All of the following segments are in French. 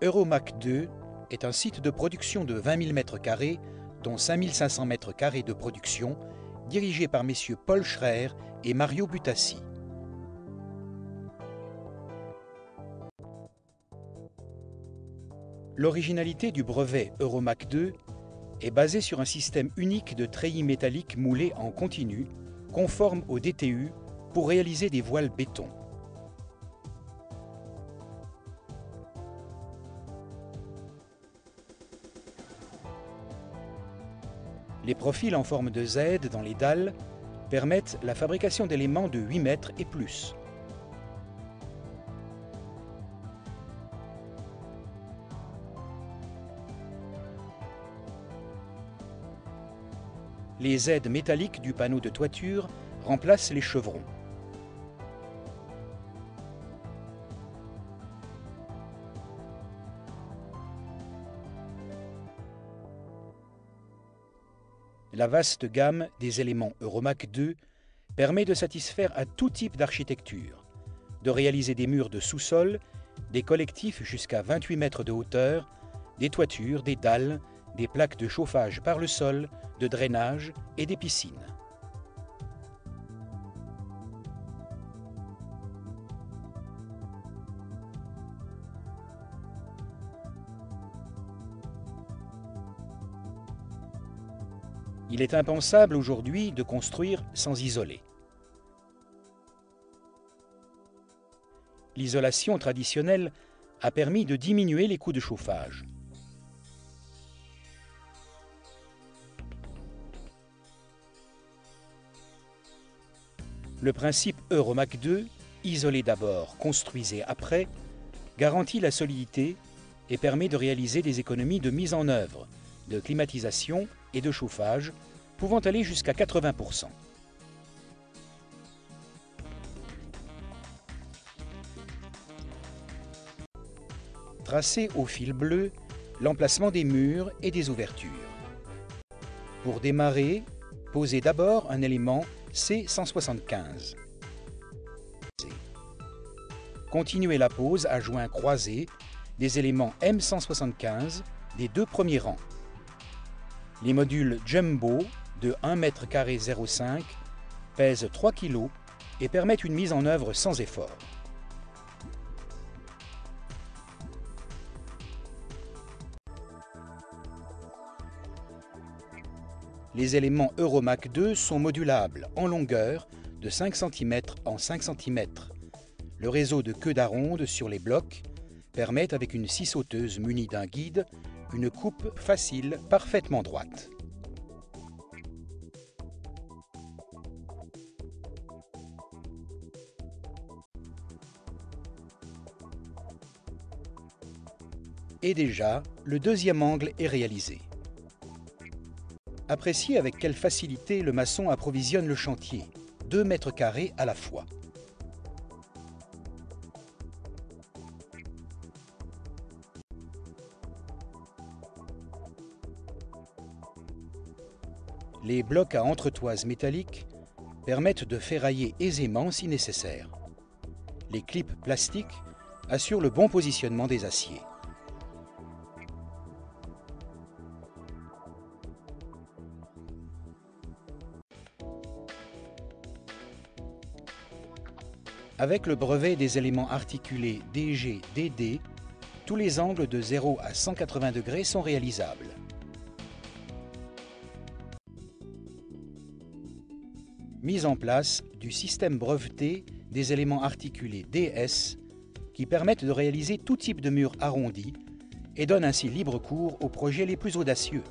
Euromac 2 est un site de production de 20 000 m², dont 5 500 m² de production, dirigé par messieurs Paul Schrer et Mario Butassi. L'originalité du brevet Euromac 2 est basée sur un système unique de treillis métalliques moulés en continu, conforme au DTU, pour réaliser des voiles béton. Les profils en forme de Z dans les dalles permettent la fabrication d'éléments de 8 mètres et plus. Les Z métalliques du panneau de toiture remplacent les chevrons. La vaste gamme des éléments Euromac 2 permet de satisfaire à tout type d'architecture, de réaliser des murs de sous-sol, des collectifs jusqu'à 28 mètres de hauteur, des toitures, des dalles, des plaques de chauffage par le sol, de drainage et des piscines. Il est impensable aujourd'hui de construire sans isoler. L'isolation traditionnelle a permis de diminuer les coûts de chauffage. Le principe Euromac 2, isolez d'abord, construisez après, garantit la solidité et permet de réaliser des économies de mise en œuvre, de climatisation et de chauffage, pouvant aller jusqu'à 80%. Tracez au fil bleu l'emplacement des murs et des ouvertures. Pour démarrer, posez d'abord un élément C175. Continuez la pose à joints croisés des éléments M175 des deux premiers rangs. Les modules Jumbo de 1 m² 0,5 pèsent 3 kg et permettent une mise en œuvre sans effort. Les éléments Euromac 2 sont modulables en longueur de 5 cm en 5 cm. Le réseau de queue d'aronde sur les blocs permet, avec une scie sauteuse munie d'un guide, une coupe facile, parfaitement droite. Et déjà, le deuxième angle est réalisé. Appréciez avec quelle facilité le maçon approvisionne le chantier, 2 m² à la fois. Les blocs à entretoise métallique permettent de ferrailler aisément si nécessaire. Les clips plastiques assurent le bon positionnement des aciers. Avec le brevet des éléments articulés DG-DD, tous les angles de 0 à 180 degrés sont réalisables. Mise en place du système breveté des éléments articulés DS qui permettent de réaliser tout type de mur arrondi et donnent ainsi libre cours aux projets les plus audacieux.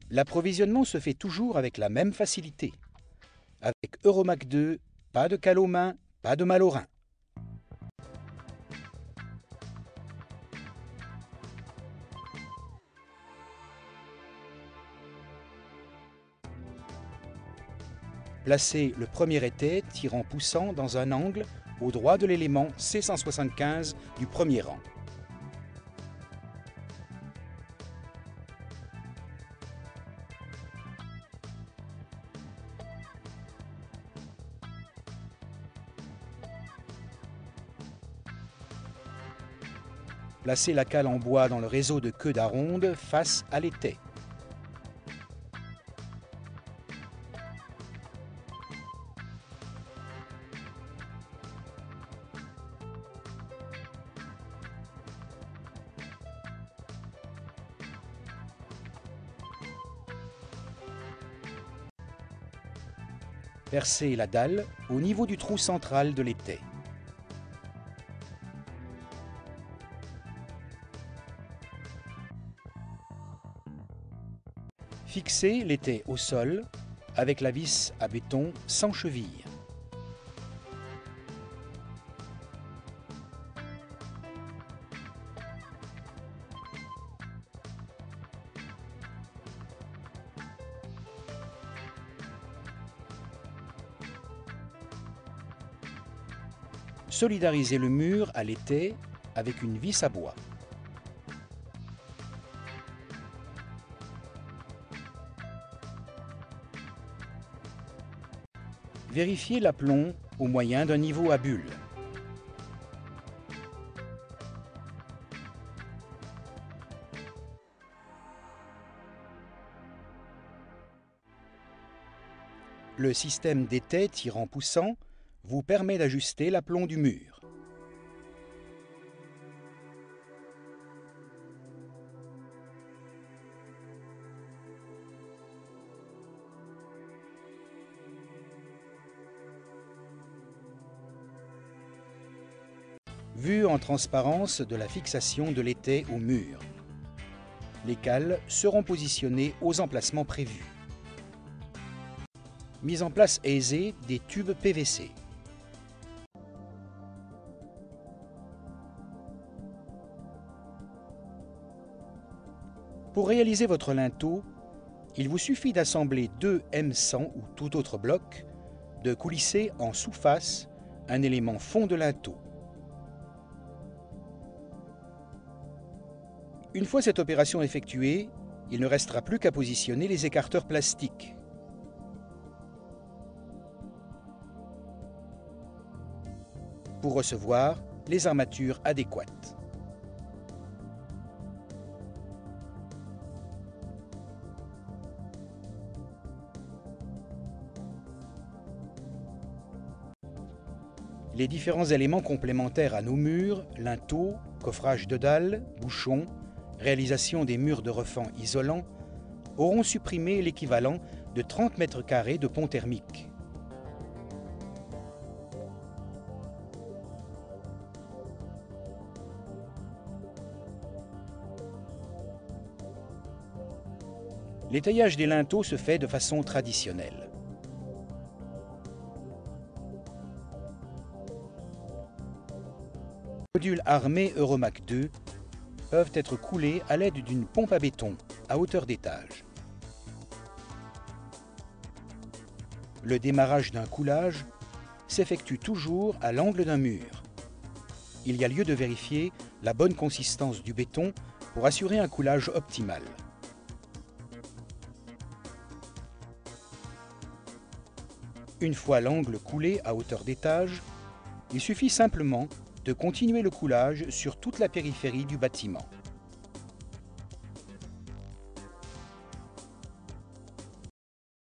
L'approvisionnement se fait toujours avec la même facilité. Avec Euromac 2, pas de cale aux mains, pas de mal aux reins. Placez le premier étai tirant-poussant dans un angle au droit de l'élément C175 du premier rang. Placez la cale en bois dans le réseau de queue d'aronde face à l'étai. Percez la dalle au niveau du trou central de l'étai. Fixez l'étai au sol avec la vis à béton sans cheville. Solidarisez le mur à l'étai avec une vis à bois. Vérifiez l'aplomb au moyen d'un niveau à bulles. Le système d'étai tirant-poussant vous permet d'ajuster l'aplomb du mur. Vue en transparence de la fixation de l'étai au mur. Les cales seront positionnées aux emplacements prévus. Mise en place aisée des tubes PVC. Pour réaliser votre linteau, il vous suffit d'assembler 2 M100 ou tout autre bloc, de coulisser en sous-face un élément fond de linteau. Une fois cette opération effectuée, il ne restera plus qu'à positionner les écarteurs plastiques. Pour recevoir les armatures adéquates. Les différents éléments complémentaires à nos murs, linteaux, coffrage de dalles, bouchons, réalisation des murs de refend isolants, auront supprimé l'équivalent de 30 mètres carrés de pont thermique. L'étayage des linteaux se fait de façon traditionnelle. Les modules armés Euromac 2 peuvent être coulés à l'aide d'une pompe à béton à hauteur d'étage. Le démarrage d'un coulage s'effectue toujours à l'angle d'un mur. Il y a lieu de vérifier la bonne consistance du béton pour assurer un coulage optimal. Une fois l'angle coulé à hauteur d'étage, il suffit simplement de continuer le coulage sur toute la périphérie du bâtiment.